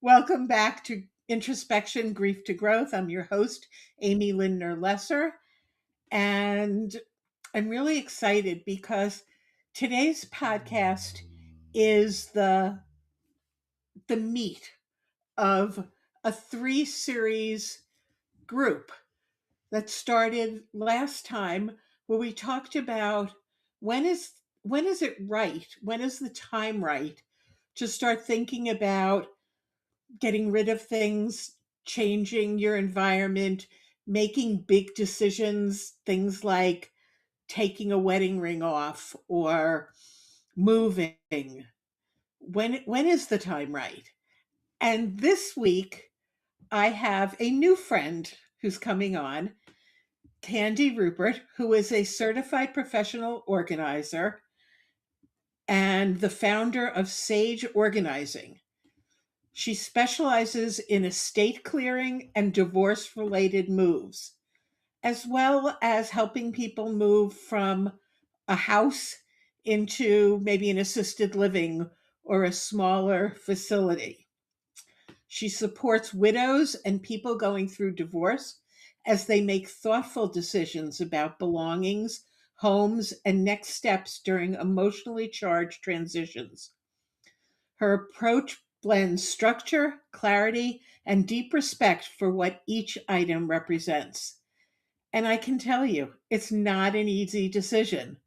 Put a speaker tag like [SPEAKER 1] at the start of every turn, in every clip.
[SPEAKER 1] Welcome back to Introspection, Grief to Growth. I'm your host, Amy Lindner-Lesser, and I'm really excited because today's podcast is the meat of a three-series group that started last time where we talked about when is when is it right? When is the time right to start thinking about getting rid of things, changing your environment, making big decisions, things like taking a wedding ring off or moving. When is the time right? And this week I have a new friend who's coming on, Candi Ruppert, who is a certified professional organizer and the founder of Sage Organizing. She specializes in estate clearing and divorce related moves, as well as helping people move from a house into maybe an assisted living or a smaller facility. She supports widows and people going through divorce as they make thoughtful decisions about belongings, homes, and next steps during emotionally charged transitions. Her approach blends structure, clarity, and deep respect for what each item represents. And I can tell you, it's not an easy decision.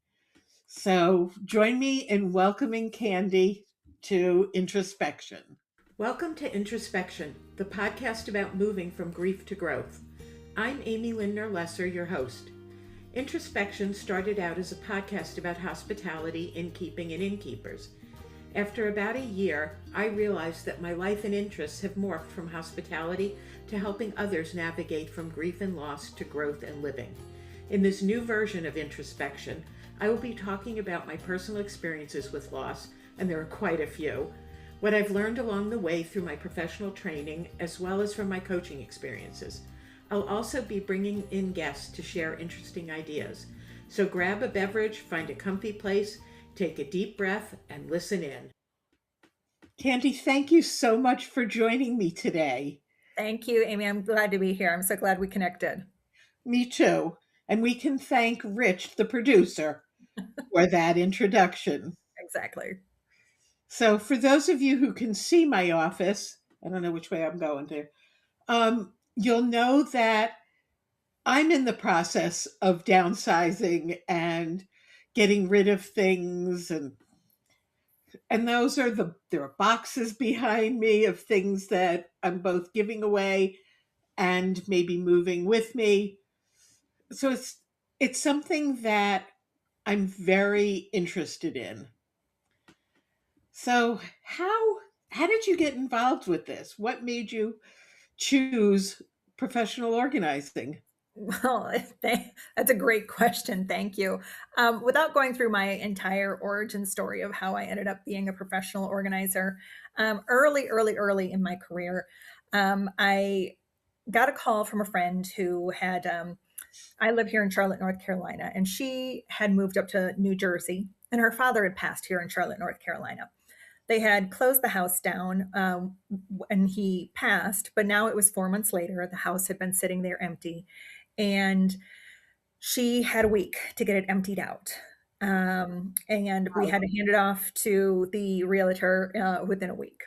[SPEAKER 1] So join me in welcoming Candi to Introspection. Welcome to Introspection, the podcast about moving from grief to growth. I'm Amy Lindner-Lesser, your host. Introspection started out as a podcast about hospitality, innkeeping, and innkeepers. After about a year, I realized that my life and interests have morphed from hospitality to helping others navigate from grief and loss to growth and living. In this new version of Introspection, I will be talking about my personal experiences with loss, and there are quite a few, what I've learned along the way through my professional training, as well as from my coaching experiences. I'll also be bringing in guests to share interesting ideas. So grab a beverage, find a comfy place, take a deep breath, and listen in. Candi, thank you so much for joining me today.
[SPEAKER 2] Thank you, Amy. I'm glad to be here. I'm so glad we connected.
[SPEAKER 1] Me too. And we can thank Rich, the producer, for that introduction.
[SPEAKER 2] Exactly.
[SPEAKER 1] So, for those of you who can see my office, I don't know which way I'm going to, you'll know that I'm in the process of downsizing and getting rid of things, and those are there are boxes behind me of things that I'm both giving away and maybe moving with me. So it's something that I'm very interested in. So how did you get involved with this? What made you choose professional organizing?
[SPEAKER 2] Well, that's a great question. Thank you. Without going through my entire origin story of how I ended up being a professional organizer, early in my career, I got a call from a friend who had, I live here in Charlotte, North Carolina, and she had moved up to New Jersey, and her father had passed here in Charlotte, North Carolina. They had closed the house down when he passed, but now it was 4 months later. The house had been sitting there empty, and she had a week to get it emptied out. And we had to hand it off to the realtor within a week.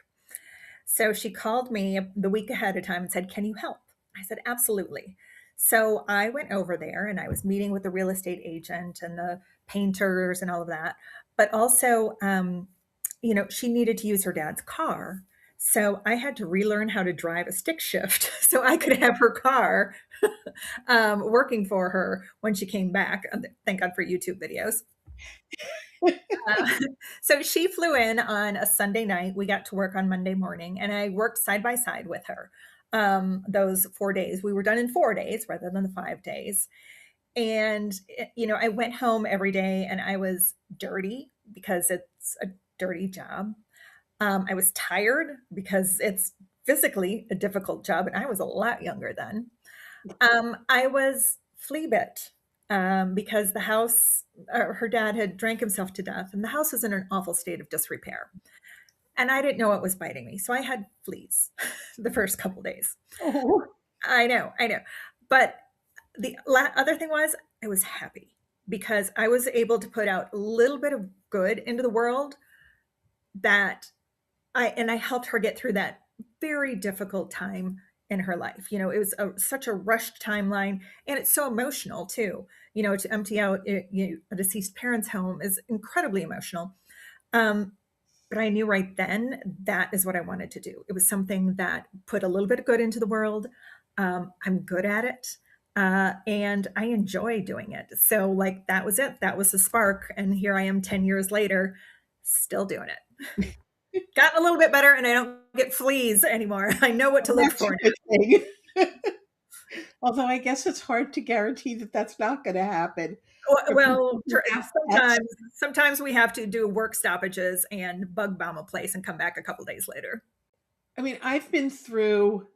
[SPEAKER 2] So she called me the week ahead of time and said, "Can you help?" I said, "Absolutely." So I went over there and I was meeting with the real estate agent and the painters and all of that. But also, she needed to use her dad's car. So I had to relearn how to drive a stick shift so I could have her car working for her when she came back. Thank God for YouTube videos. So she flew in on a Sunday night. We got to work on Monday morning, and I worked side by side with her those 4 days. We were done in 4 days rather than the 5 days. And, I went home every day and I was dirty because it's a dirty job. I was tired because it's physically a difficult job, and I was a lot younger then. I was flea bit because the house, her dad had drank himself to death, and the house was in an awful state of disrepair. and I didn't know it was biting me. So I had fleas the first couple days.
[SPEAKER 1] Oh,
[SPEAKER 2] I know. But the other thing was I was happy because I was able to put out a little bit of good into the world that I helped her get through that very difficult time in her life. It was such a rushed timeline, and it's so emotional too. To empty out a deceased parent's home is incredibly emotional. Um, but I knew right then that is what I wanted to do. It was something that put a little bit of good into the world. I'm good at it. And I enjoy doing it. So, like, that was it. That was the spark. And here I am 10 years later, still doing it. Gotten a little bit better, and I don't get fleas anymore. I know what to look
[SPEAKER 1] that's a
[SPEAKER 2] for
[SPEAKER 1] good thing. Although I guess it's hard to guarantee that that's not going to happen
[SPEAKER 2] now.
[SPEAKER 1] for
[SPEAKER 2] Well,
[SPEAKER 1] people who have pets.
[SPEAKER 2] sometimes we have to do work stoppages and bug bomb a place and come back a couple days later.
[SPEAKER 1] I mean, I've been through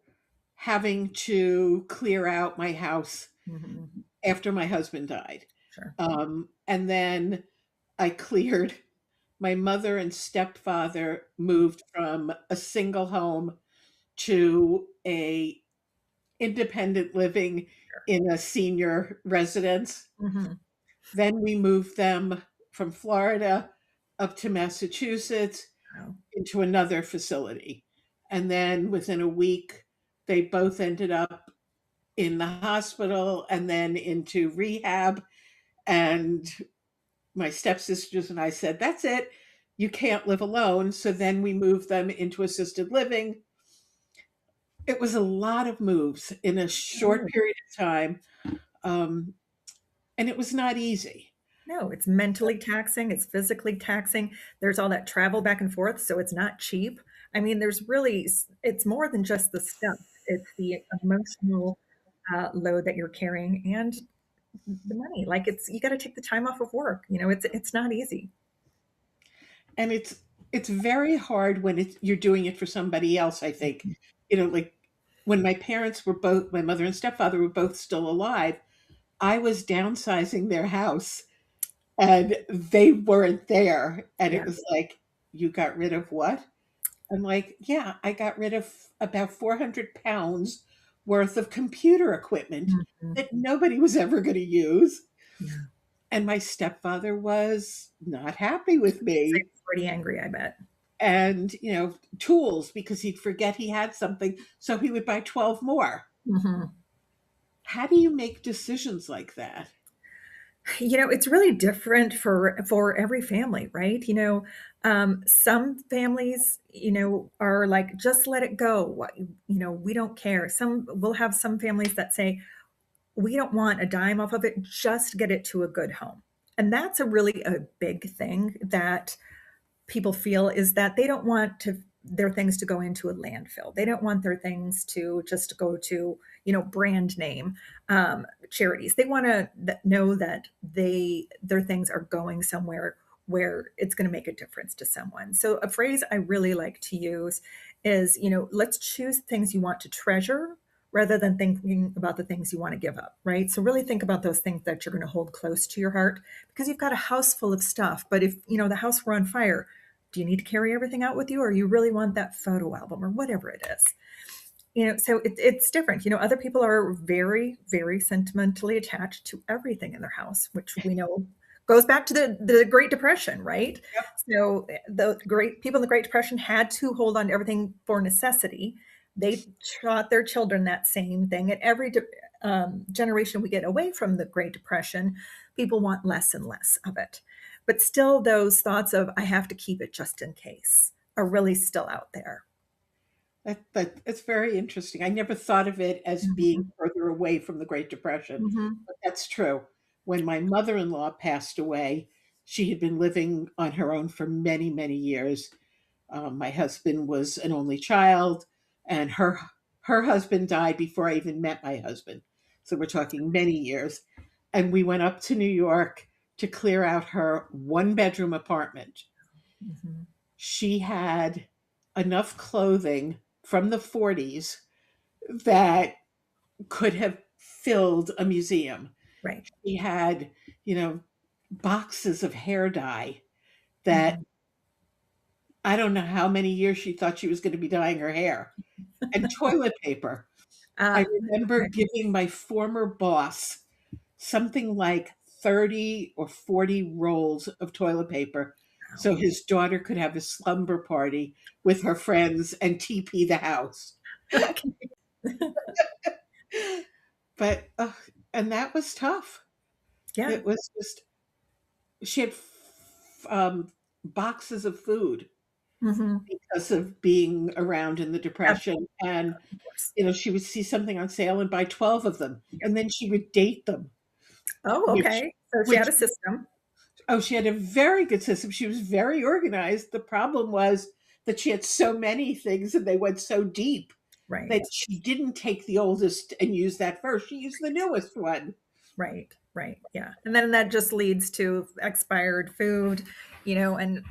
[SPEAKER 1] having to clear out my house
[SPEAKER 2] Mhm.
[SPEAKER 1] after my husband died.
[SPEAKER 2] Sure.
[SPEAKER 1] And then I cleared. My mother and stepfather moved from a single home to a independent living in a senior residence.
[SPEAKER 2] Mhm.
[SPEAKER 1] Then we moved them from Florida up to Massachusetts
[SPEAKER 2] Wow.
[SPEAKER 1] into another facility. And then within a week, they both ended up in the hospital and then into rehab. And my stepsisters and I said, that's it. You can't live alone. So then we moved them into assisted living. It was a lot of moves in a short
[SPEAKER 2] Oh,
[SPEAKER 1] period of time. Um, and it was not easy.
[SPEAKER 2] no, it's mentally taxing, it's physically taxing. There's all that travel back and forth, so it's not cheap. I mean, there's really it's more than just the stuff. It's the emotional load that you're carrying and the money. Like it's you got to take the time off of work. It's not easy.
[SPEAKER 1] And it's very hard when you're doing it for somebody else, I think. Like when my mother and stepfather were both still alive, I was downsizing their house and they weren't there. And it
[SPEAKER 2] Yeah.
[SPEAKER 1] was like, you got rid of what? I'm like, yeah, I got rid of about 400 pounds worth of computer equipment
[SPEAKER 2] Mhm.
[SPEAKER 1] that nobody was ever going to use.
[SPEAKER 2] Yeah.
[SPEAKER 1] And my stepfather was not happy with
[SPEAKER 2] So
[SPEAKER 1] me.
[SPEAKER 2] he's pretty angry, I bet.
[SPEAKER 1] And, tools because he'd forget he had something. So he would buy 12 more.
[SPEAKER 2] Mhm.
[SPEAKER 1] How do you make decisions like that?
[SPEAKER 2] It's really different for every family, right? Some families, are like, just let it go. We don't care. We'll have some families that say, we don't want a dime off of it, just get it to a good home. And that's a big thing that people feel is that they don't want their things to go into a landfill. They don't want their things to just go to, brand name charities. They want to know that their things are going somewhere where it's going to make a difference to someone. So a phrase I really like to use is, let's choose things you want to treasure rather than thinking about the things you want to give up, right? So really think about those things that you're going to hold close to your heart because you've got a house full of stuff. But if, the house were on fire, do you need to carry everything out with you, or you really want that photo album or whatever it is? So it's different. Other people are very, very sentimentally attached to everything in their house, which we know goes back to the Great Depression, right? So the great people in the Great Depression had to hold on to everything for necessity. They taught their children that same thing. At every generation we get away from the Great Depression, people want less and less of it. But still, those thoughts of, I have to keep it just in case, are really still out there.
[SPEAKER 1] That it's very interesting. I never thought of it as being
[SPEAKER 2] Mhm.
[SPEAKER 1] further away from the Great Depression,
[SPEAKER 2] Mhm.
[SPEAKER 1] but that's true. When my mother-in-law passed away, she had been living on her own for many, many years. My husband was an only child, and her husband died before I even met my husband. So we're talking many years. And we went up to New York to clear out her one-bedroom apartment.
[SPEAKER 2] Mhm.
[SPEAKER 1] She had enough clothing from the 40s that could have filled a museum.
[SPEAKER 2] Right.
[SPEAKER 1] She had, you know, boxes of hair dye that
[SPEAKER 2] Mhm.
[SPEAKER 1] I don't know how many years she thought she was going to be dyeing her hair. And toilet paper. I
[SPEAKER 2] Ah,
[SPEAKER 1] remember
[SPEAKER 2] okay.
[SPEAKER 1] giving my former boss something like 30 or 40 rolls of toilet paper
[SPEAKER 2] Wow.
[SPEAKER 1] so his daughter could have a slumber party with her friends and TP the house.
[SPEAKER 2] Okay.
[SPEAKER 1] But and that was tough.
[SPEAKER 2] Yeah.
[SPEAKER 1] It was just she had boxes of food
[SPEAKER 2] Mhm.
[SPEAKER 1] because of being around in the
[SPEAKER 2] Of
[SPEAKER 1] depression, and
[SPEAKER 2] course.
[SPEAKER 1] she would see something on sale and buy 12 of them, and then she would date them,
[SPEAKER 2] Oh,
[SPEAKER 1] which
[SPEAKER 2] okay. So she
[SPEAKER 1] which
[SPEAKER 2] had a system.
[SPEAKER 1] oh, she had a very good system. She was very organized. The problem was that she had so many things and they went so deep that
[SPEAKER 2] Right.
[SPEAKER 1] she didn't take the oldest and use that first. She used the newest one.
[SPEAKER 2] Right. Right. Yeah. And then that just leads to expired food, and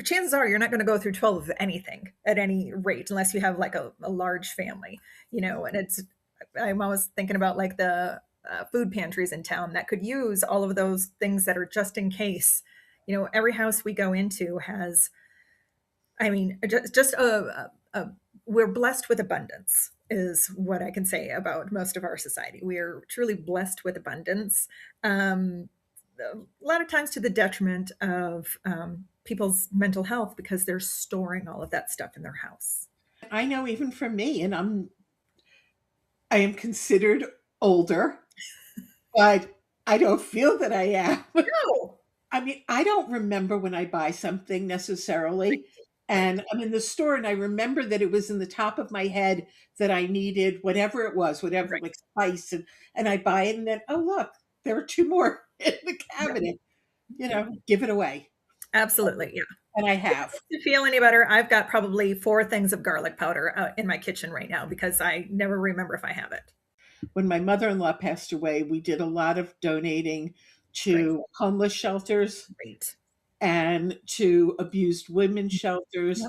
[SPEAKER 2] chances are you're not going to go through 12 of anything at any rate unless you have like a large family, and I'm always thinking about like the food pantries in town that could use all of those things that are just in case. Every house we go into has, I mean, just we're blessed with abundance is what I can say about most of our society. We are truly blessed with abundance. A lot of times to the detriment of people's mental health because they're storing all of that stuff in their house.
[SPEAKER 1] I know even for me, and I am considered older, but I don't feel that I am.
[SPEAKER 2] No.
[SPEAKER 1] I mean, I don't remember when I buy something necessarily.
[SPEAKER 2] Right.
[SPEAKER 1] And I'm in the store and I remember that it was in the top of my head that I needed whatever it was, whatever
[SPEAKER 2] Right.
[SPEAKER 1] like spice, and I buy it and then, oh look, there are two more in the
[SPEAKER 2] Yep.
[SPEAKER 1] cabinet,
[SPEAKER 2] Yep.
[SPEAKER 1] give it away.
[SPEAKER 2] Absolutely. Yeah.
[SPEAKER 1] And I have.
[SPEAKER 2] To feel any better, I've got probably 4 things of garlic powder in my kitchen right now because I never remember if I have it.
[SPEAKER 1] When my mother-in-law passed away, we did a lot of donating
[SPEAKER 2] Great.
[SPEAKER 1] to homeless shelters
[SPEAKER 2] Great.
[SPEAKER 1] and to abused women's
[SPEAKER 2] Yep.
[SPEAKER 1] shelters.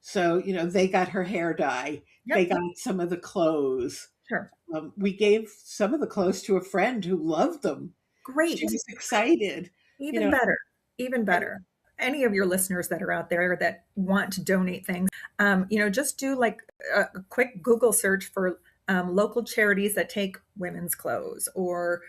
[SPEAKER 1] So, they got her hair dye. They
[SPEAKER 2] Yep.
[SPEAKER 1] got some of the clothes.
[SPEAKER 2] Sure.
[SPEAKER 1] We gave some of the clothes to a friend who loved them. She
[SPEAKER 2] Great.
[SPEAKER 1] was excited, you
[SPEAKER 2] Even
[SPEAKER 1] know,
[SPEAKER 2] better. Even
[SPEAKER 1] and
[SPEAKER 2] better. Any of your listeners that are out there that want to donate things, just do like a quick Google search for local charities that take women's clothes or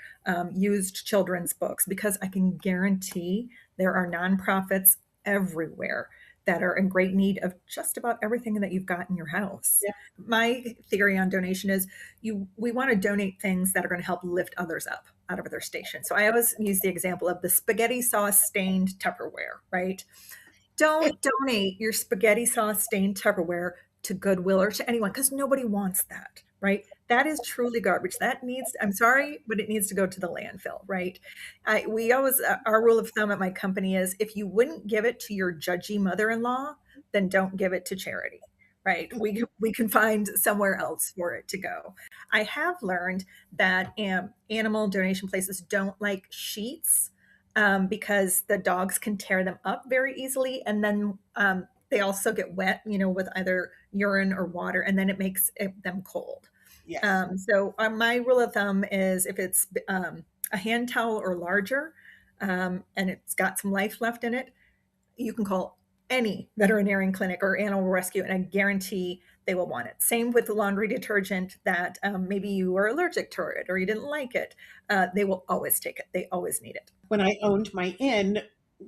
[SPEAKER 2] used children's books, because I can guarantee there are nonprofits everywhere that are in great need of just about everything that you've got in your house.
[SPEAKER 1] yeah,
[SPEAKER 2] My theory on donation is we want to donate things that are going to help lift others up out of their station. So I always use the example of the spaghetti sauce stained Tupperware, right? Don't donate your spaghetti sauce stained Tupperware to Goodwill or to anyone because nobody wants that, right? That is truly garbage. That needs, I'm sorry, but it needs to go to the landfill, right? We always, our rule of thumb at my company is if you wouldn't give it to your judgy mother in law, then don't give it to charity, right? We can find somewhere else for it to go. I have learned that animal donation places don't like sheets because the dogs can tear them up very easily. And then they also get wet, with either urine or water, and then it makes them cold.
[SPEAKER 1] yes.
[SPEAKER 2] My rule of thumb is if it's a hand towel or larger and it's got some life left in it, you can call any veterinarian clinic or animal rescue, and I guarantee they will want it. Same with the laundry detergent that maybe you were allergic to it or you didn't like it. They will always take it. They always need it.
[SPEAKER 1] When I owned my inn,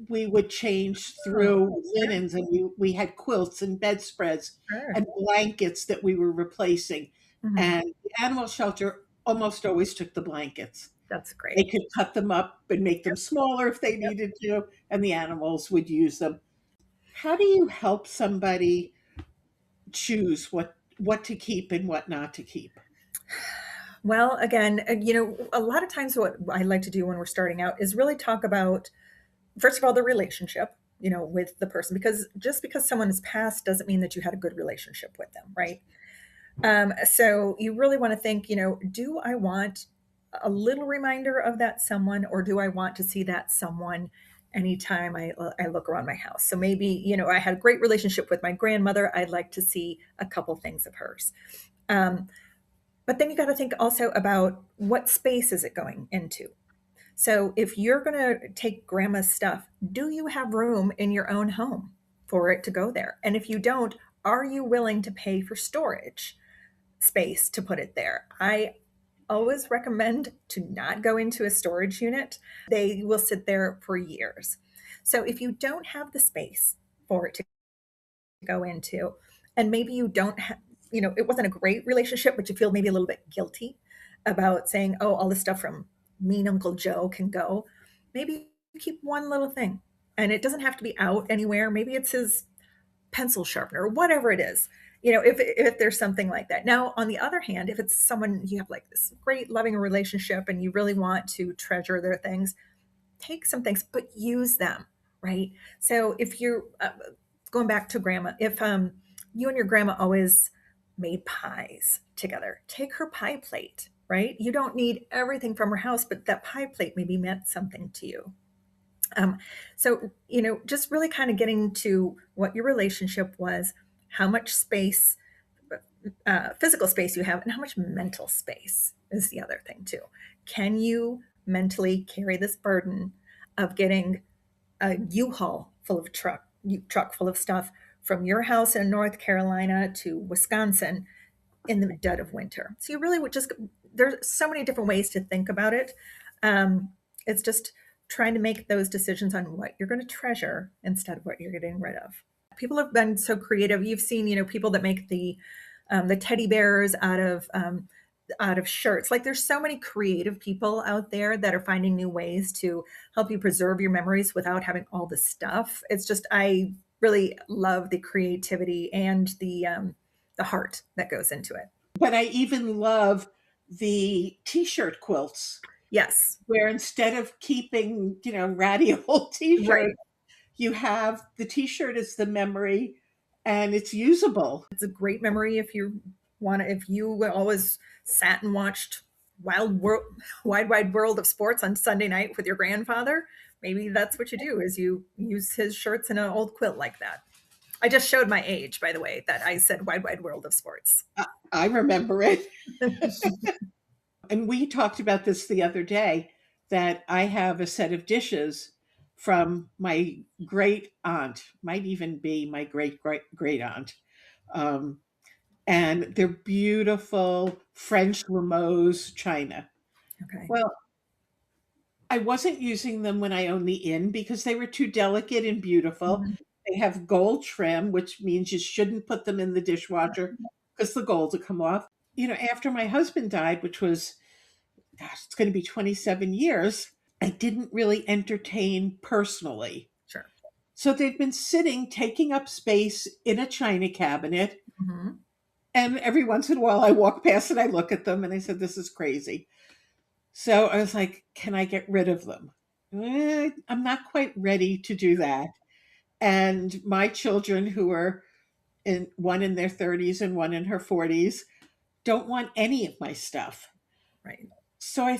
[SPEAKER 1] we would change
[SPEAKER 2] Oh,
[SPEAKER 1] through
[SPEAKER 2] sure,
[SPEAKER 1] linens and we had quilts and bedspreads
[SPEAKER 2] sure.
[SPEAKER 1] and blankets that we were replacing.
[SPEAKER 2] Mhm.
[SPEAKER 1] And the animal shelter almost always took the blankets.
[SPEAKER 2] That's
[SPEAKER 1] They
[SPEAKER 2] great.
[SPEAKER 1] could cut them up and make them
[SPEAKER 2] Yep,
[SPEAKER 1] smaller if they
[SPEAKER 2] yep.
[SPEAKER 1] needed to, and the animals would use them. How do you help somebody choose what to keep and what not to keep?
[SPEAKER 2] Well, again, a lot of times what I like to do when we're starting out is really talk about, first of all, the relationship, with the person, because just because someone has passed doesn't mean that you had a good relationship with them, right? So you really want to think, do I want a little reminder of that someone, or do I want to see that someone anytime I look around my house? So maybe, I had a great relationship with my grandmother. I'd like to see a couple things of hers. But then you got to think also about what space is it going into? So if you're going to take grandma's stuff, do you have room in your own home for it to go there? And if you don't, are you willing to pay for storage space to put it there? I always recommend to not go into a storage unit. They will sit there for years. So if you don't have the space for it to go into, and maybe you don't have, it wasn't a great relationship, but you feel maybe a little bit guilty about saying, oh, all the stuff from mean Uncle Joe can go. Maybe keep one little thing, and it doesn't have to be out anywhere. Maybe it's his pencil sharpener or whatever it is. If there's something like that. Now, on the other hand, if it's someone you have like this great loving relationship and you really want to treasure their things, take some things, but use them, right? So if you're going back to grandma, if you and your grandma always made pies together, take her pie plate, right? You don't need everything from her house, but that pie plate maybe meant something to you. So, just really kind of getting to what your relationship was, how much space, physical space you have, and how much mental space is the other thing too. Can you mentally carry this burden of getting a U-Haul full of truck full of stuff from your house in North Carolina to Wisconsin in the dead of winter? So you really would just, there's so many different ways to think about it. It's just trying to make those decisions on what you're going to treasure instead of what you're getting rid of. People have been so creative. You've seen, people that make the teddy bears out of shirts. Like there's so many creative people out there that are finding new ways to help you preserve your memories without having all the stuff. It's just, I really love the creativity and the heart that goes into it.
[SPEAKER 1] But I even love the t-shirt quilts
[SPEAKER 2] Yes.
[SPEAKER 1] where instead of keeping, ratty old t-shirt,
[SPEAKER 2] Right.
[SPEAKER 1] you have the t-shirt as the memory and it's usable.
[SPEAKER 2] It's a great memory if you always sat and watched Wide Wide World of Sports on Sunday night with your grandfather. Maybe that's what you do is you use his shirts in an old quilt like that. I just showed my age, by the way, that I said Wide Wide World of Sports.
[SPEAKER 1] I remember it. And we talked about this the other day that I have a set of dishes from my great aunt, might even be my great great great aunt. Um, and they're beautiful French Limoges china.
[SPEAKER 2] Okay.
[SPEAKER 1] Well, I wasn't using them when I owned the inn because they were too delicate and beautiful.
[SPEAKER 2] Mhm.
[SPEAKER 1] They have gold trim, which means you shouldn't put them in the dishwasher because the gold will come off. After my husband died, which was, gosh, it's going to be 27 years, I didn't really entertain personally.
[SPEAKER 2] Sure.
[SPEAKER 1] So they've been sitting, taking up space in a china cabinet.
[SPEAKER 2] Mhm.
[SPEAKER 1] And every once in a while I walk past and I look at them and I said, this is crazy. So I was like, can I get rid of them? I'm not quite ready to do that. And my children, who are one in their 30s and one in her 40s, don't want any of my stuff.
[SPEAKER 2] Right.
[SPEAKER 1] So I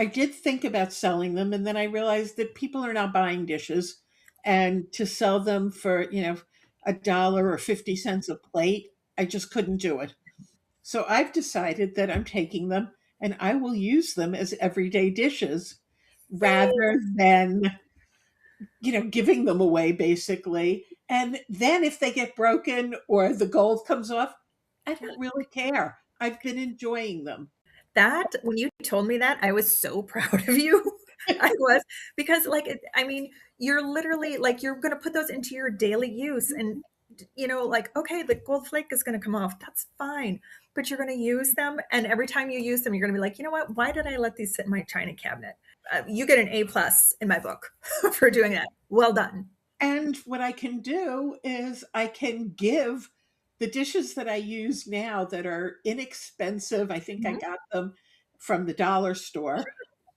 [SPEAKER 1] did think about selling them. And then I realized that people are not buying dishes. And to sell them for, $1 or 50 cents a plate, I just couldn't do it. So I've decided that I'm taking them and I will use them as everyday dishes rather than, giving them away basically. And then if they get broken or the gold comes off, I
[SPEAKER 2] Yeah.
[SPEAKER 1] don't really care. I've been enjoying them.
[SPEAKER 2] That when you told me that, I was so proud of you. I was because I mean, you're literally like you're going to put those into your daily use and like okay, the gold flake is going to come off. That's fine. But you're going to use them and every time you use them you're going to be like, "You know what? Why did I let these sit in my china cabinet?" You get an A+ in my book for doing that. Well done.
[SPEAKER 1] And what I can do is I can give the dishes that I use now that are inexpensive. I think I
[SPEAKER 2] Mhm.
[SPEAKER 1] got them from the dollar store.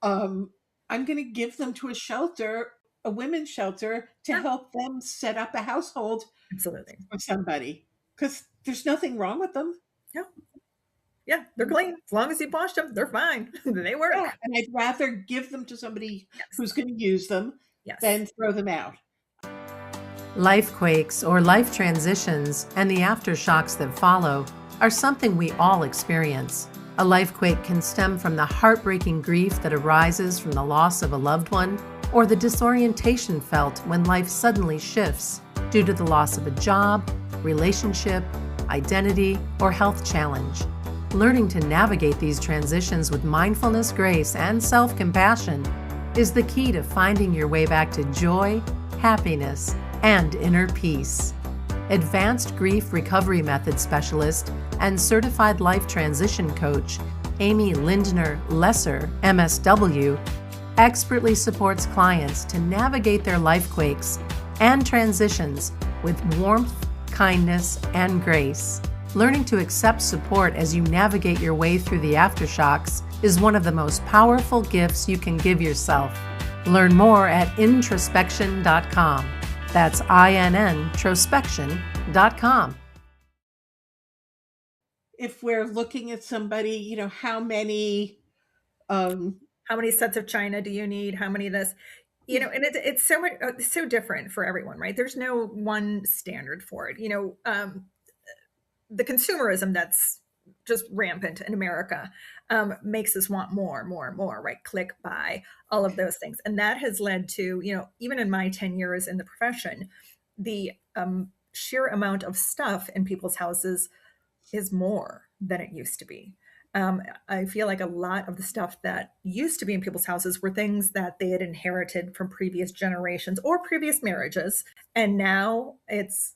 [SPEAKER 1] Um, I'm going to give them to a shelter, a women's shelter, to
[SPEAKER 2] Yeah,
[SPEAKER 1] help them set up a household
[SPEAKER 2] absolutely.
[SPEAKER 1] for somebody because there's nothing wrong with them.
[SPEAKER 2] Yeah. Yeah, they're clean. As long as you wash them, they're fine. They
[SPEAKER 1] Yeah,
[SPEAKER 2] work.
[SPEAKER 1] and I'd rather give them to somebody
[SPEAKER 2] Yes.
[SPEAKER 1] who's going to use them
[SPEAKER 2] Yes.
[SPEAKER 1] than throw them out.
[SPEAKER 3] Life quakes or life transitions and the aftershocks that follow are something we all experience. A life quake can stem from the heartbreaking grief that arises from the loss of a loved one or the disorientation felt when life suddenly shifts due to the loss of a job, relationship, identity, or health challenge. Learning to navigate these transitions with mindfulness, grace, and self-compassion is the key to finding your way back to joy, happiness, and inner peace. Advanced Grief Recovery Method Specialist and Certified Life Transition Coach, Amy Lindner-Lesser, MSW, expertly supports clients to navigate their life quakes and transitions with warmth, kindness, and grace. Learning to accept support as you navigate your way through the aftershocks is one of the most powerful gifts you can give yourself. Learn more at Inntrospection.com. That's Introspection.com.
[SPEAKER 1] If we're looking at somebody, how many
[SPEAKER 2] How many sets of china do you need? How many of this? And it's so much, it's so different for everyone, right? There's no one standard for it. The consumerism that's just rampant in America makes us want more, more, more, right? Click, buy, all of those things. And that has led to, even in my 10 years in the profession, the sheer amount of stuff in people's houses is more than it used to be. I feel like a lot of the stuff that used to be in people's houses were things that they had inherited from previous generations or previous marriages. And now it's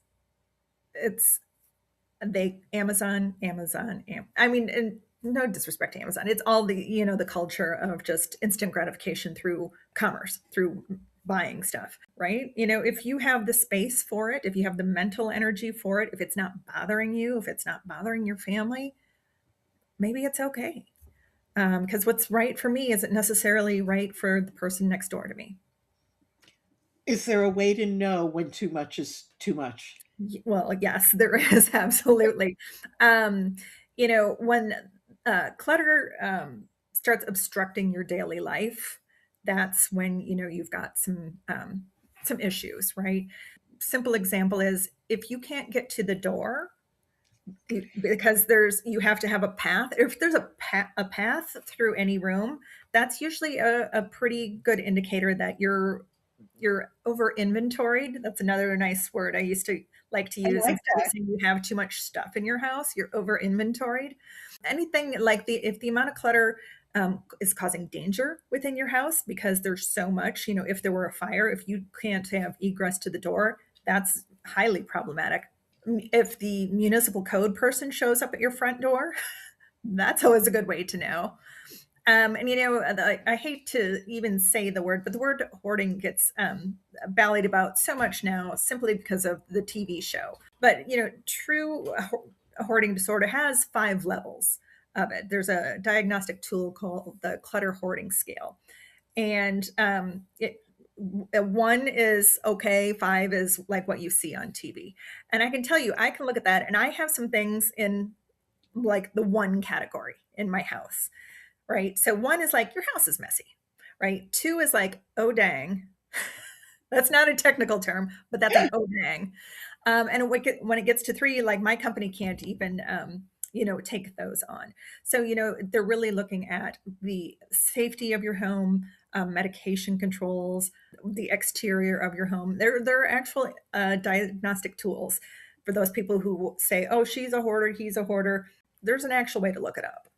[SPEAKER 2] they Amazon, and no disrespect to Amazon. It's all the culture of just instant gratification through commerce, through buying stuff, right? If you have the space for it, if you have the mental energy for it, if it's not bothering you, if it's not bothering your family, maybe it's okay. Because what's right for me isn't necessarily right for the person next door to me.
[SPEAKER 1] Is there a way to know when too much is too much?
[SPEAKER 2] Well, yes, there is absolutely. When clutter starts obstructing your daily life, that's when you've got some issues, right? Simple example is if you can't get to the door because you have to have a path. If there's a path through any room, that's usually a pretty good indicator that you're over inventoried. That's another nice word I used to like to
[SPEAKER 1] I
[SPEAKER 2] use
[SPEAKER 1] like
[SPEAKER 2] instead of
[SPEAKER 1] that.
[SPEAKER 2] saying you have too much stuff in your house. You're over inventoried. Anything like if the amount of clutter is causing danger within your house because there's so much, if there were a fire, if you can't have egress to the door, that's highly problematic. If the municipal code person shows up at your front door, that's always a good way to know. I hate to even say the word, but the word hoarding gets ballied about so much now simply because of the TV show. But, true hoarding disorder has 5 levels of it. There's a diagnostic tool called the clutter hoarding scale. And 1 is okay, 5 is like what you see on TV. And I can tell you, I can look at that and I have some things in like the 1 category in my house. Right. So 1 is like your house is messy, right? 2 is like, oh, dang. That's not a technical term, but that's an oh, dang. And when it gets to 3, like my company can't even, take those on. So, they're really looking at the safety of your home, medication controls, the exterior of your home. They're actual diagnostic tools for those people who say, oh, she's a hoarder, he's a hoarder. There's an actual way to look it up.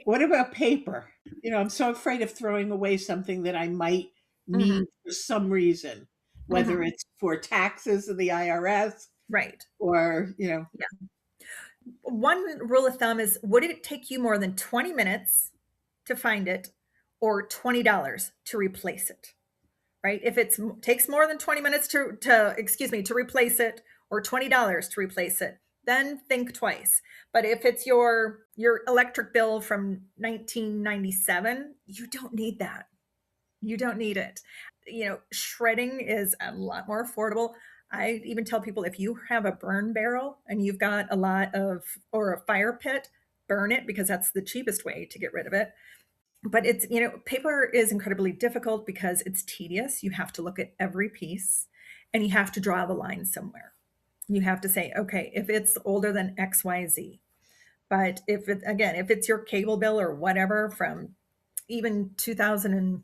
[SPEAKER 1] What about paper? I'm so afraid of throwing away something that I might
[SPEAKER 2] Mhm.
[SPEAKER 1] need for some reason, whether
[SPEAKER 2] Mhm.
[SPEAKER 1] it's for taxes of the IRS
[SPEAKER 2] Right.
[SPEAKER 1] or,
[SPEAKER 2] Yeah. One rule of thumb is would it take you more than 20 minutes to find it or $20 to replace it? Right? If it takes more than 20 minutes to replace it or $20 to replace it, then think twice. But if it's your electric bill from 1997, you don't need that. You don't need it. Shredding is a lot more affordable. I even tell people if you have a burn barrel and you've got or a fire pit, burn it because that's the cheapest way to get rid of it. But paper is incredibly difficult because it's tedious. You have to look at every piece and you have to draw the line somewhere. You have to say, okay, if it's older than XYZ, But if it's your cable bill or whatever from even 2000 and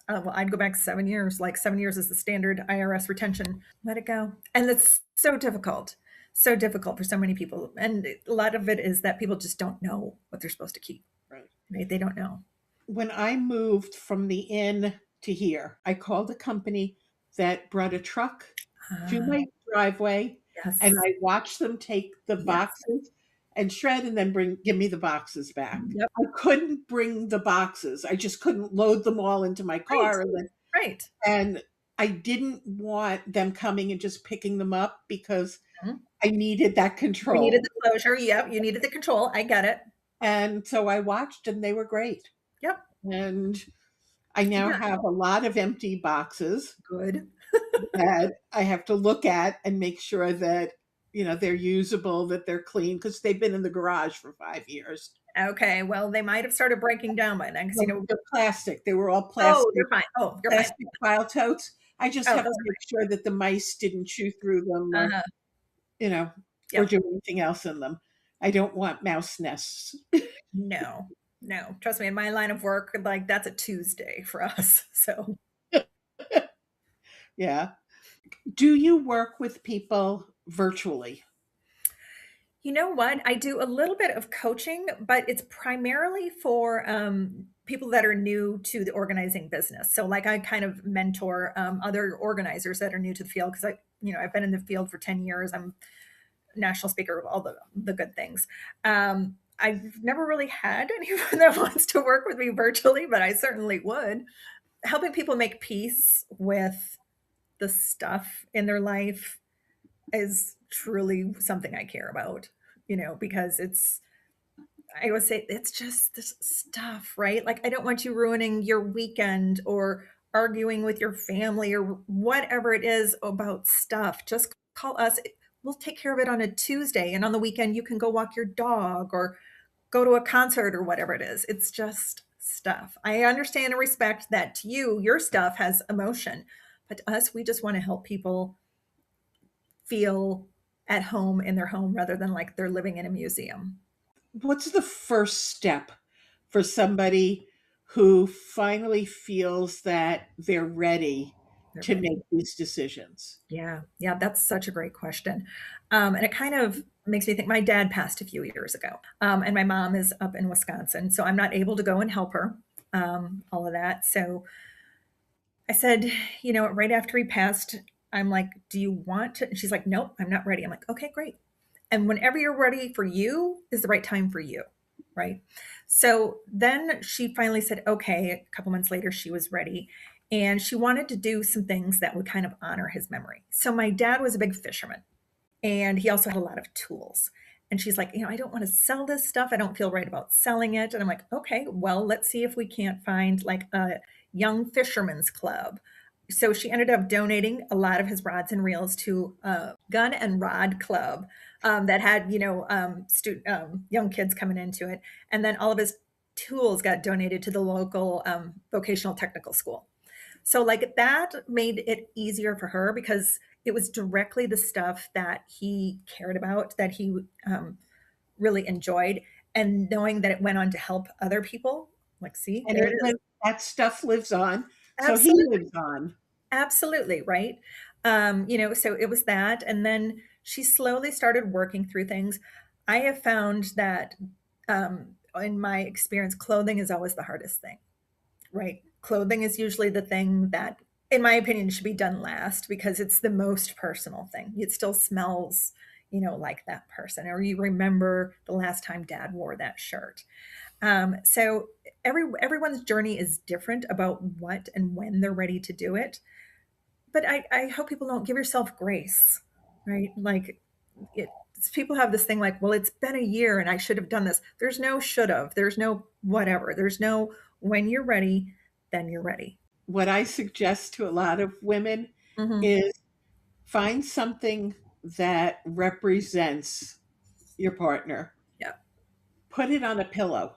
[SPEAKER 2] well, I'd go back 7 years. Like 7 years is the standard IRS retention. Let it go. And it's so difficult for so many people. And a lot of it is that people just don't know what they're supposed to keep.
[SPEAKER 1] Right.
[SPEAKER 2] Right? They don't know.
[SPEAKER 1] When I moved from the inn to here, I called a company that brought a truck to
[SPEAKER 2] Ah,
[SPEAKER 1] my driveway, and
[SPEAKER 2] yes.
[SPEAKER 1] I watched them take the
[SPEAKER 2] Yes.
[SPEAKER 1] boxes and shred and then give me the boxes back.
[SPEAKER 2] Yep.
[SPEAKER 1] I couldn't bring the boxes. I just couldn't load them all into my
[SPEAKER 2] Right.
[SPEAKER 1] car,
[SPEAKER 2] Right.
[SPEAKER 1] and I didn't want them coming and just picking them up because
[SPEAKER 2] Mhm.
[SPEAKER 1] I needed that
[SPEAKER 2] You needed
[SPEAKER 1] control.
[SPEAKER 2] the closure. Yep. You needed the control. I get it.
[SPEAKER 1] And so I watched and they were great.
[SPEAKER 2] Yep.
[SPEAKER 1] And I now
[SPEAKER 2] Yeah.
[SPEAKER 1] have a lot of empty boxes
[SPEAKER 2] Good.
[SPEAKER 1] that I have to look at and make sure that, they're usable, that they're clean because they've been in the garage for 5 years.
[SPEAKER 2] Okay. Well, they might have started breaking down by then because,
[SPEAKER 1] Well, they're plastic. They were all
[SPEAKER 2] oh,
[SPEAKER 1] plastic
[SPEAKER 2] you're fine. Oh, you're fine.
[SPEAKER 1] plastic file totes. I just
[SPEAKER 2] Oh,
[SPEAKER 1] have
[SPEAKER 2] those
[SPEAKER 1] to make sure that the mice didn't chew through them
[SPEAKER 2] are
[SPEAKER 1] or,
[SPEAKER 2] fine.
[SPEAKER 1] you know, or
[SPEAKER 2] Yep.
[SPEAKER 1] do anything else in them. I don't want mouse nests.
[SPEAKER 2] No, no. Trust me, in my line of work, like that's a Tuesday for us. So,
[SPEAKER 1] Yeah. Do you work with people virtually?
[SPEAKER 2] you know what? I do a little bit of coaching, but it's primarily for people that are new to the organizing business. So, like, I kind of mentor other organizers that are new to the field because I've been in the field for 10 years. I'm national speaker of all the good things. I've never really had anyone that wants to work with me virtually, but I certainly would. Helping people make peace with the stuff in their life is truly something I care about, because I would say it's just this stuff, right? Like, I don't want you ruining your weekend or arguing with your family or whatever it is about stuff. Just call us. We'll take care of it on a Tuesday. And on the weekend, you can go walk your dog or go to a concert or whatever it is. It's just stuff. I understand and respect that to you, your stuff has emotion. But to us, we just want to help people feel at home in their home rather than like they're living in a museum.
[SPEAKER 1] What's the first step for somebody who finally feels that they're ready
[SPEAKER 2] They're
[SPEAKER 1] to
[SPEAKER 2] ready.
[SPEAKER 1] make these decisions?
[SPEAKER 2] Yeah, yeah, that's such a great question. And it kind of makes me think my dad passed a few years ago, and my mom is up in Wisconsin, so I'm not able to go and help her, all of that. So I said, right after he passed, I'm like, "Do you want to?" And she's like, "Nope, I'm not ready." I'm like, "Okay, great." And whenever you're ready for you is the right time for you, right? So then she finally said, okay, a couple months later, she was ready. And she wanted to do some things that would kind of honor his memory. So my dad was a big fisherman and he also had a lot of tools. And she's like, I don't want to sell this stuff. I don't feel right about selling it. And I'm like, okay, well, let's see if we can't find like a young fisherman's club. So she ended up donating a lot of his rods and reels to a gun and rod club that had, young kids coming into it. And then all of his tools got donated to the local vocational technical school. So like that made it easier for her because it was directly the stuff that he cared about, that he really enjoyed, and knowing that it went on to help other people. Like, see,
[SPEAKER 1] And
[SPEAKER 2] there it is.
[SPEAKER 1] that stuff lives on. So he
[SPEAKER 2] Absolutely,
[SPEAKER 1] lives on.
[SPEAKER 2] absolutely, right. So it was that, and then she slowly started working through things. I have found that, in my experience, clothing is always the hardest thing. Right. Clothing is usually the thing that, in my opinion, should be done last because it's the most personal thing. It still smells, like that person, or you remember the last time dad wore that shirt. So everyone's journey is different about what and when they're ready to do it. But I hope people don't give yourself grace, right? Like people have this thing like, well, it's been a year and I should have done this. There's no should have. There's no whatever. There's no when you're ready, then you're ready.
[SPEAKER 1] What I suggest to a lot of women
[SPEAKER 2] Hmm.
[SPEAKER 1] is find something that represents your partner.
[SPEAKER 2] Yeah.
[SPEAKER 1] Put it on a pillow.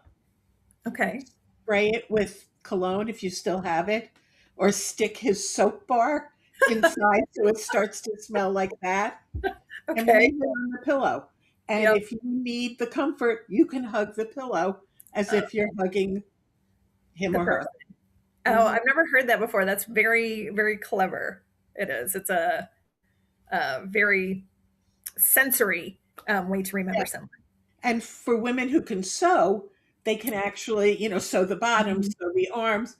[SPEAKER 2] Okay.
[SPEAKER 1] Spray it with cologne if you still have it, or stick his soap bar inside so it starts to smell like that, and
[SPEAKER 2] Okay.
[SPEAKER 1] leave it on the pillow. And
[SPEAKER 2] Yep.
[SPEAKER 1] if you need the comfort, you can hug the pillow as
[SPEAKER 2] Uh,
[SPEAKER 1] if you're hugging him
[SPEAKER 2] the
[SPEAKER 1] or
[SPEAKER 2] person.
[SPEAKER 1] her.
[SPEAKER 2] Oh,
[SPEAKER 1] Mhm.
[SPEAKER 2] I've never heard that before. That's very, very clever. It is. It's a very sensory way to remember
[SPEAKER 1] Yeah.
[SPEAKER 2] someone.
[SPEAKER 1] And for women who can sew, they can actually, sew the bottoms,
[SPEAKER 2] Mhm.
[SPEAKER 1] sew the arms,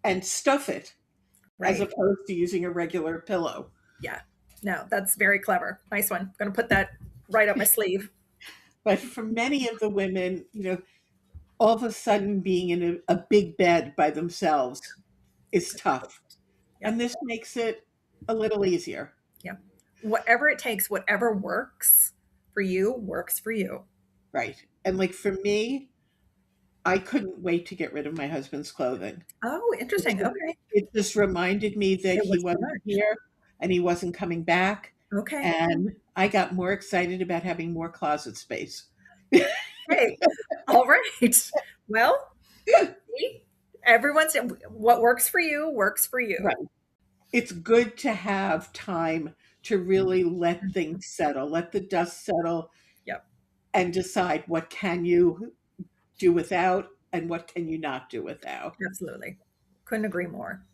[SPEAKER 1] and stuff it as
[SPEAKER 2] Right.
[SPEAKER 1] opposed to using a regular pillow.
[SPEAKER 2] Yeah. No, that's very clever. Nice one. I'm going to put that right up my sleeve.
[SPEAKER 1] But for many of the women, all of a sudden being in a big bed by themselves is tough.
[SPEAKER 2] Yep.
[SPEAKER 1] And this makes it a little easier.
[SPEAKER 2] Yeah. Whatever it takes, whatever works for you.
[SPEAKER 1] Right. And like for me, I couldn't wait to get rid of my husband's clothing.
[SPEAKER 2] Oh, interesting. Okay.
[SPEAKER 1] It just reminded me that
[SPEAKER 2] It
[SPEAKER 1] he
[SPEAKER 2] was too
[SPEAKER 1] wasn't
[SPEAKER 2] much.
[SPEAKER 1] here and he wasn't coming back.
[SPEAKER 2] Okay.
[SPEAKER 1] And I got more excited about having more closet space.
[SPEAKER 2] Hey. All right. Well, see, everyone's what works for you works for you.
[SPEAKER 1] Right. It's good to have time to really let things settle, let the dust settle
[SPEAKER 2] Yep.
[SPEAKER 1] and decide what can you do without and what can you not do without.
[SPEAKER 2] Absolutely. Couldn't agree more.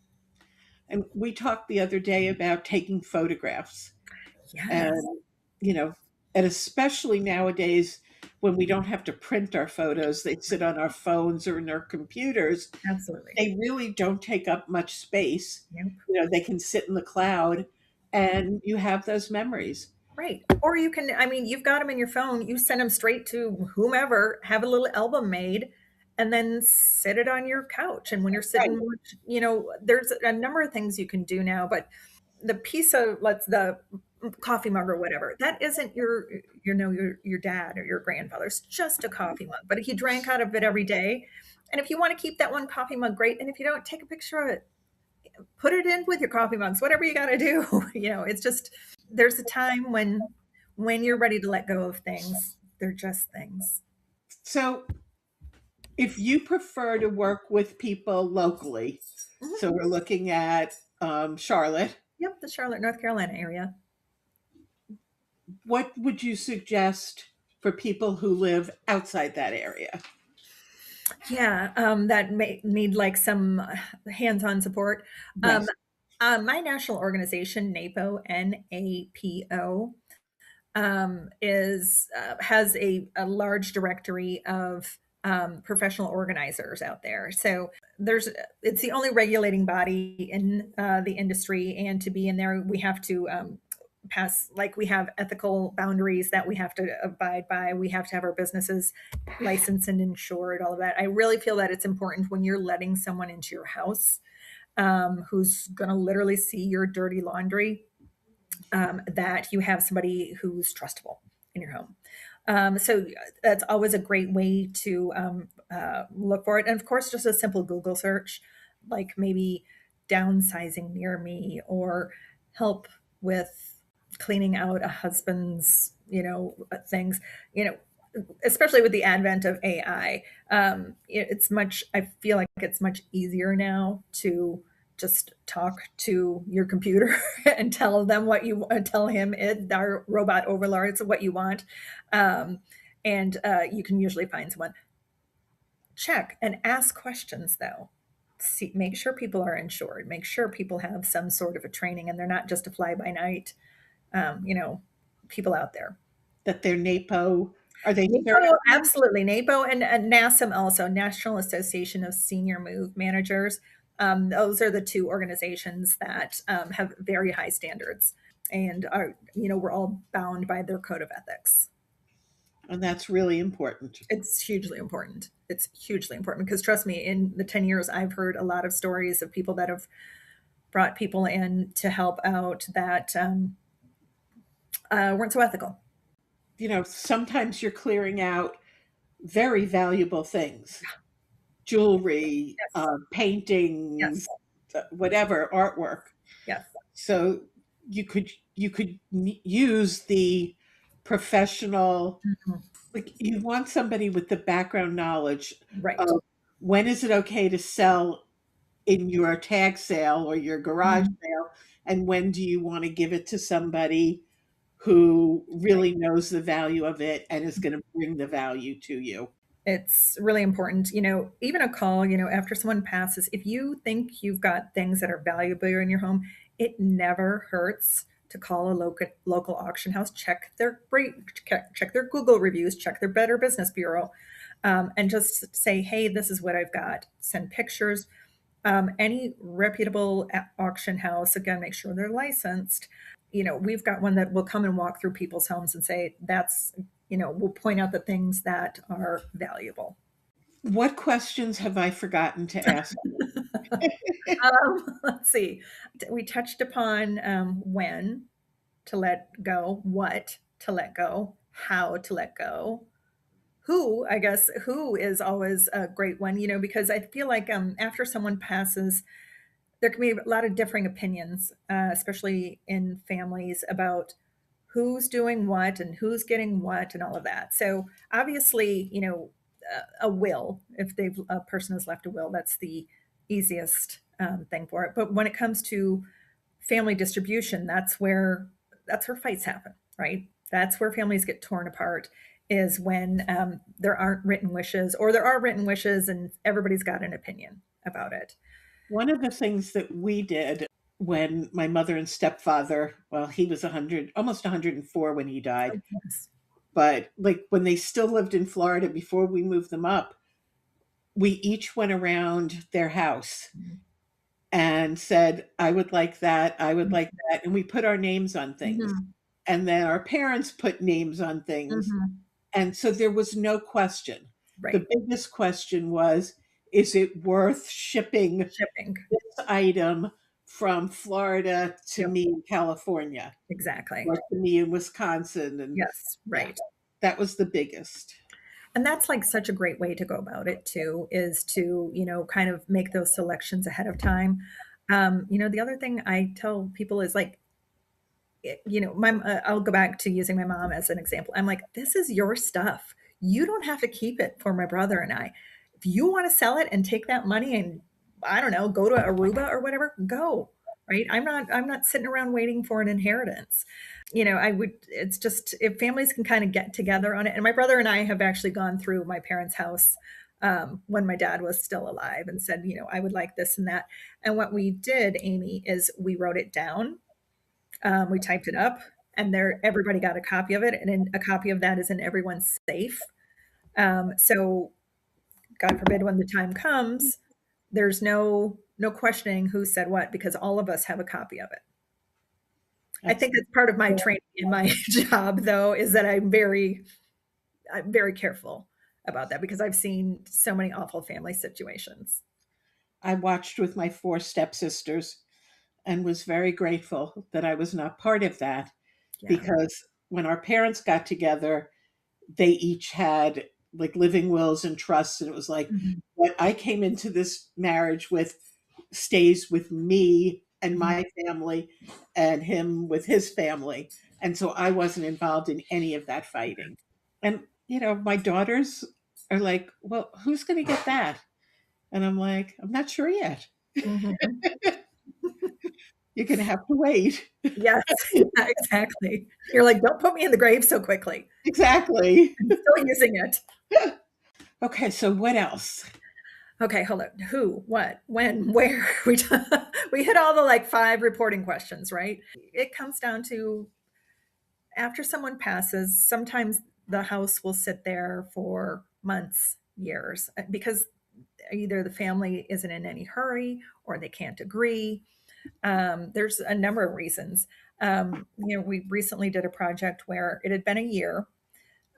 [SPEAKER 1] And we talked the other day about taking photographs
[SPEAKER 2] Yes.
[SPEAKER 1] and, you know, and especially nowadays when we don't have to print our photos, they sit on our phones or in our computers.
[SPEAKER 2] Absolutely.
[SPEAKER 1] They really don't take up much space.
[SPEAKER 2] Yep.
[SPEAKER 1] They can sit in the cloud and you have those memories.
[SPEAKER 2] Right. Or you can, I mean, you've got them in your phone. You send them straight to whomever, have a little album made, and then sit it on your couch. And when you're
[SPEAKER 1] Right.
[SPEAKER 2] sitting, there's a number of things you can do now, but the piece of, let's, the coffee mug or whatever, that isn't your dad or your grandfather. It's just a coffee mug. But he drank out of it every day. And if you want to keep that one coffee mug, great. And if you don't, take a picture of it, put it in with your coffee mugs, whatever you got to do. It's just, there's a time when you're ready to let go of things. They're just things.
[SPEAKER 1] So if you prefer to work with people locally,
[SPEAKER 2] Mhm.
[SPEAKER 1] so we're looking at Charlotte,
[SPEAKER 2] Yep, the Charlotte, North Carolina area.
[SPEAKER 1] what would you suggest for people who live outside that area?
[SPEAKER 2] Yeah, that may need like some hands-on support. Um,
[SPEAKER 1] Yes.
[SPEAKER 2] my national organization, NAPO, NAPO, is has a large directory of professional organizers out there. So it's the only regulating body in the industry, and to be in there, we have to pass, like, we have ethical boundaries that we have to abide by. We have to have our businesses licensed and insured, all of that. I really feel that it's important when you're letting someone into your house who's going to literally see your dirty laundry, that you have somebody who's trustable in your home. So that's always a great way to look for it. And of course, just a simple Google search, like maybe downsizing near me, or help with cleaning out a husband's, things, especially with the advent of AI. I feel like it's much easier now to just talk to your computer and tell them what you tell him, our robot overlords, what you want. Um, and you can usually find someone. Check and ask questions though. See, make sure people are insured, make sure people have some sort of a training and they're not just a fly by night, um, you know, people out there.
[SPEAKER 1] That they're NAPO, are they
[SPEAKER 2] NAPO,
[SPEAKER 1] certified?
[SPEAKER 2] absolutely. NAPO and NASM also, National Association of Senior Move Managers. Those are the two organizations that have very high standards and are, we're all bound by their code of ethics.
[SPEAKER 1] And that's really important.
[SPEAKER 2] It's hugely important. It's hugely important because trust me, in the 10 years, I've heard a lot of stories of people that have brought people in to help out that weren't so ethical.
[SPEAKER 1] Sometimes you're clearing out very valuable things, jewelry,
[SPEAKER 2] Yes.
[SPEAKER 1] paintings,
[SPEAKER 2] Yes.
[SPEAKER 1] whatever, artwork.
[SPEAKER 2] Yes.
[SPEAKER 1] So you could use the professional,
[SPEAKER 2] Mhm.
[SPEAKER 1] like you want somebody with the background knowledge
[SPEAKER 2] Right.
[SPEAKER 1] of when is it okay to sell in your tag sale or your garage
[SPEAKER 2] Mhm.
[SPEAKER 1] sale, and when do you want to give it to somebody who really knows the value of it and is going to bring the value to you.
[SPEAKER 2] It's really important, even a call, after someone passes, if you think you've got things that are valuable in your home, it never hurts to call a local auction house, check their Google reviews, check their Better Business Bureau, and just say, hey, this is what I've got. Send pictures. Any reputable auction house, again, make sure they're licensed. We've got one that will come and walk through people's homes and say, we'll point out the things that are valuable.
[SPEAKER 1] What questions have I forgotten to ask?
[SPEAKER 2] Let's see. We touched upon when to let go, what to let go, how to let go. I guess, who is always a great one, because I feel like after someone passes, there can be a lot of differing opinions, especially in families, about who's doing what and who's getting what and all of that. So obviously, a will, if a person has left a will, that's the easiest thing for it. But when it comes to family distribution, that's where fights happen, right? That's where families get torn apart, is when there aren't written wishes, or there are written wishes and everybody's got an opinion about it.
[SPEAKER 1] One of the things that we did when my mother and stepfather, well, he was 100, almost 104 when he died,
[SPEAKER 2] Yes.
[SPEAKER 1] but like when they still lived in Florida before we moved them up, we each went around their house and said, I would like that, I would like that. And we put our names on things.
[SPEAKER 2] Mhm.
[SPEAKER 1] And then our parents put names on things.
[SPEAKER 2] Mhm.
[SPEAKER 1] And so there was no question. The
[SPEAKER 2] Right.
[SPEAKER 1] biggest question was, is it worth shipping
[SPEAKER 2] Shipping.
[SPEAKER 1] this item from Florida to
[SPEAKER 2] Yep.
[SPEAKER 1] me in California
[SPEAKER 2] Exactly.
[SPEAKER 1] or to me in Wisconsin? And
[SPEAKER 2] Yes.
[SPEAKER 1] yeah,
[SPEAKER 2] Right.
[SPEAKER 1] that was the biggest.
[SPEAKER 2] And that's like such a great way to go about it too, is to, kind of make those selections ahead of time. The other thing I tell people is like, I'll go back to using my mom as an example. I'm like, this is your stuff. You don't have to keep it for my brother and I. If you want to sell it and take that money and, I don't know, go to Aruba or whatever, go. Right. I'm not sitting around waiting for an inheritance. It's just, if families can kind of get together on it. And my brother and I have actually gone through my parents' house when my dad was still alive and said, I would like this and that. And what we did, Amy, is we wrote it down, we typed it up, and everybody got a copy of it, and a copy of that is in everyone's safe. So, God forbid, when the time comes, there's no questioning who said what, because all of us have a copy of it. I
[SPEAKER 1] That's
[SPEAKER 2] think that's part of my training in my job, though, is that I'm very careful about that, because I've seen so many awful family situations.
[SPEAKER 1] I watched with my four stepsisters and was very grateful that I was not part of that
[SPEAKER 2] Yeah.
[SPEAKER 1] because when our parents got together, they each had like living wills and trusts. And it was like,
[SPEAKER 2] Mhm.
[SPEAKER 1] what I came into this marriage with stays with me and
[SPEAKER 2] Mhm.
[SPEAKER 1] my family and him with his family. And so I wasn't involved in any of that fighting. And, my daughters are like, well, who's going to get that? And I'm like, I'm not sure yet.
[SPEAKER 2] Mhm.
[SPEAKER 1] You're going to have to wait.
[SPEAKER 2] Yes, yeah, exactly. You're like, don't put me in the grave so quickly.
[SPEAKER 1] Exactly.
[SPEAKER 2] I'm still using it.
[SPEAKER 1] Okay, so what else?
[SPEAKER 2] Okay, hold on. Who, what, when, where? We hit all the like 5 reporting questions, right? It comes down to, after someone passes, sometimes the house will sit there for months, years, because either the family isn't in any hurry or they can't agree. There's a number of reasons. We recently did a project where it had been a year.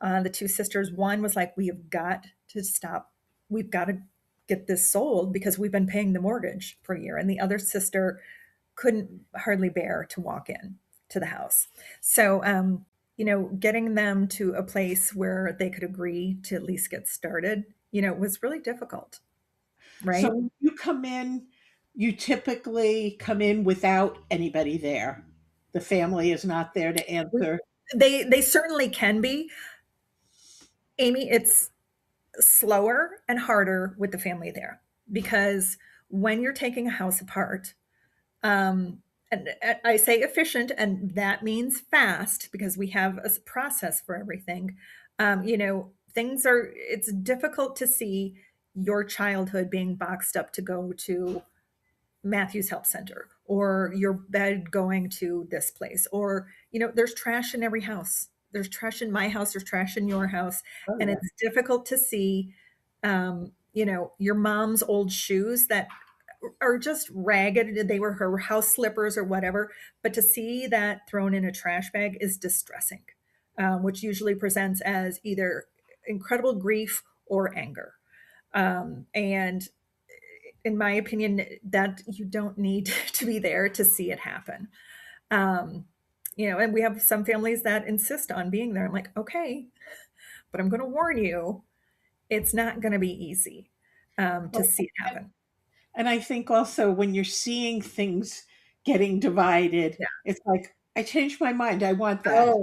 [SPEAKER 2] The two sisters, one was like, we have got to stop. We've got to get this sold because we've been paying the mortgage for a year. And the other sister couldn't hardly bear to walk in to the house. So, getting them to a place where they could agree to at least get started, was really difficult,
[SPEAKER 1] So
[SPEAKER 2] right?
[SPEAKER 1] when you come in, you typically come in without anybody there. The family is not there to answer.
[SPEAKER 2] They certainly can be. Amy, it's slower and harder with the family there, because when you're taking a house apart, um, and I say efficient, and that means fast because we have a process for everything. It's difficult to see your childhood being boxed up to go to Matthews Help Center, or your bed going to this place, or, there's trash in every house. There's trash in my house, there's trash in your house.
[SPEAKER 1] Oh,
[SPEAKER 2] And
[SPEAKER 1] yeah.
[SPEAKER 2] it's difficult to see, your mom's old shoes that are just ragged. They were her house slippers or whatever. But to see that thrown in a trash bag is distressing, which usually presents as either incredible grief or anger. And in my opinion, that you don't need to be there to see it happen. And we have some families that insist on being there. I'm like, okay, but I'm going to warn you, it's not going to be easy to see it happen.
[SPEAKER 1] And I think also when you're seeing things getting divided,
[SPEAKER 2] Yeah.
[SPEAKER 1] it's like, I changed my mind. I want that.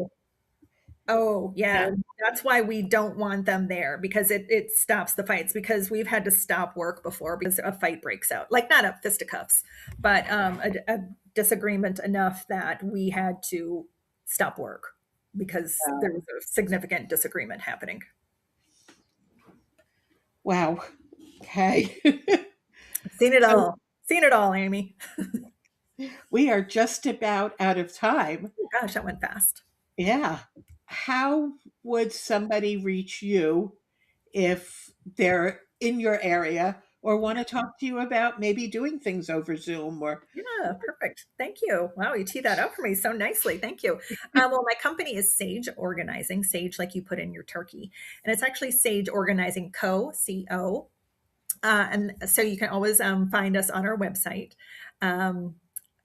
[SPEAKER 2] Oh, yeah.
[SPEAKER 1] And
[SPEAKER 2] That's why we don't want them there, because it stops the fights, because we've had to stop work before because a fight breaks out. Like, not a fisticuffs, but a disagreement enough that we had to stop work because there was a significant disagreement happening.
[SPEAKER 1] wow. Okay.
[SPEAKER 2] Seen it all, Amy.
[SPEAKER 1] We are just about out of time.
[SPEAKER 2] Oh, gosh, that went fast.
[SPEAKER 1] Yeah. How would somebody reach you if they're in your area or want to talk to you about maybe doing things over Zoom or
[SPEAKER 2] Yeah, perfect. Thank you. Wow, you teed that up for me so nicely. Thank you. Well, my company is Sage Organizing, Sage like you put in your turkey. And it's actually Sage Organizing Co., C-O. And so you can always find us on our website.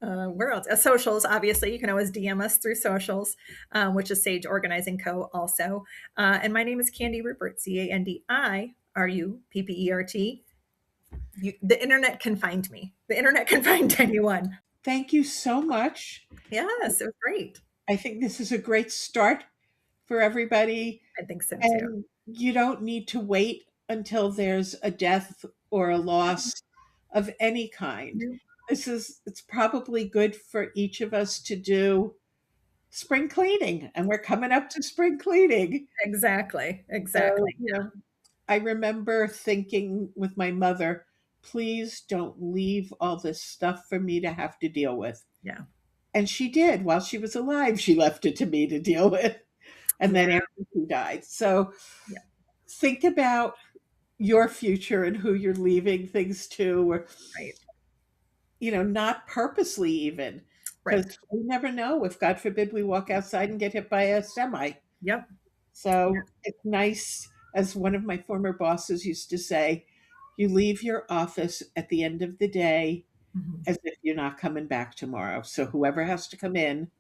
[SPEAKER 2] Where else? Socials, obviously. You can always DM us through socials, which is Sage Organizing Co. also. And my name is Candi Ruppert, Candiruppert. The internet can find me. The internet can find anyone.
[SPEAKER 1] thank you so much.
[SPEAKER 2] Yes, it was great.
[SPEAKER 1] I think this is a great start for everybody.
[SPEAKER 2] I think so too.
[SPEAKER 1] And you don't need to wait until there's a death or a loss of any kind. It's probably good for each of us to do spring cleaning, and we're coming up to spring cleaning.
[SPEAKER 2] Exactly.
[SPEAKER 1] So, I remember thinking with my mother, please don't leave all this stuff for me to have to deal with.
[SPEAKER 2] Yeah.
[SPEAKER 1] And she did. While she was alive, she left it to me to deal with. And then after she died. So think about your future and who you're leaving things to, or,
[SPEAKER 2] Right.
[SPEAKER 1] Not purposely even. Because
[SPEAKER 2] Right.
[SPEAKER 1] we never know if, God forbid, we walk outside and get hit by a semi.
[SPEAKER 2] Yep.
[SPEAKER 1] So it's nice, as one of my former bosses used to say, you leave your office at the end of the day as if you're not coming back tomorrow. So whoever has to come in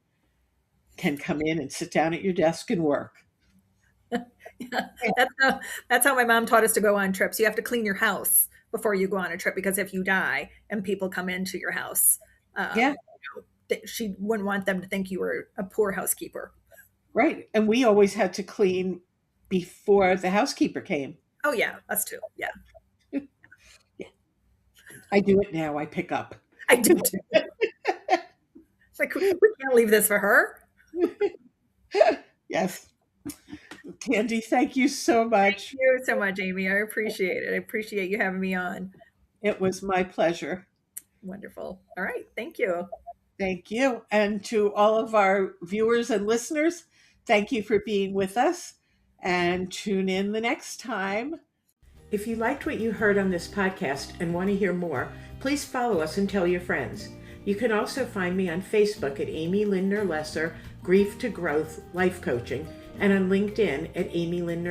[SPEAKER 1] can come in and sit down at your desk and work.
[SPEAKER 2] That's how my mom taught us to go on trips. You have to clean your house before you go on a trip, because if you die and people come into your house, she wouldn't want them to think you were a poor housekeeper.
[SPEAKER 1] Right. And we always had to clean before the housekeeper came.
[SPEAKER 2] Oh, yeah, us too. Yeah.
[SPEAKER 1] I do it now. I pick up.
[SPEAKER 2] I do too. It's like, we can't leave this for her.
[SPEAKER 1] Yes. Candi, thank you so much.
[SPEAKER 2] Thank you so much, Amy. I appreciate it. I appreciate you having me on.
[SPEAKER 1] It was my pleasure.
[SPEAKER 2] Wonderful. All right. Thank you.
[SPEAKER 1] Thank you. And to all of our viewers and listeners, thank you for being with us, and tune in the next time. If you liked what you heard on this podcast and want to hear more, please follow us and tell your friends. You can also find me on Facebook at Amy Lindner-Lesser, Grief to Growth Life Coaching, and on LinkedIn at Amy Lindner.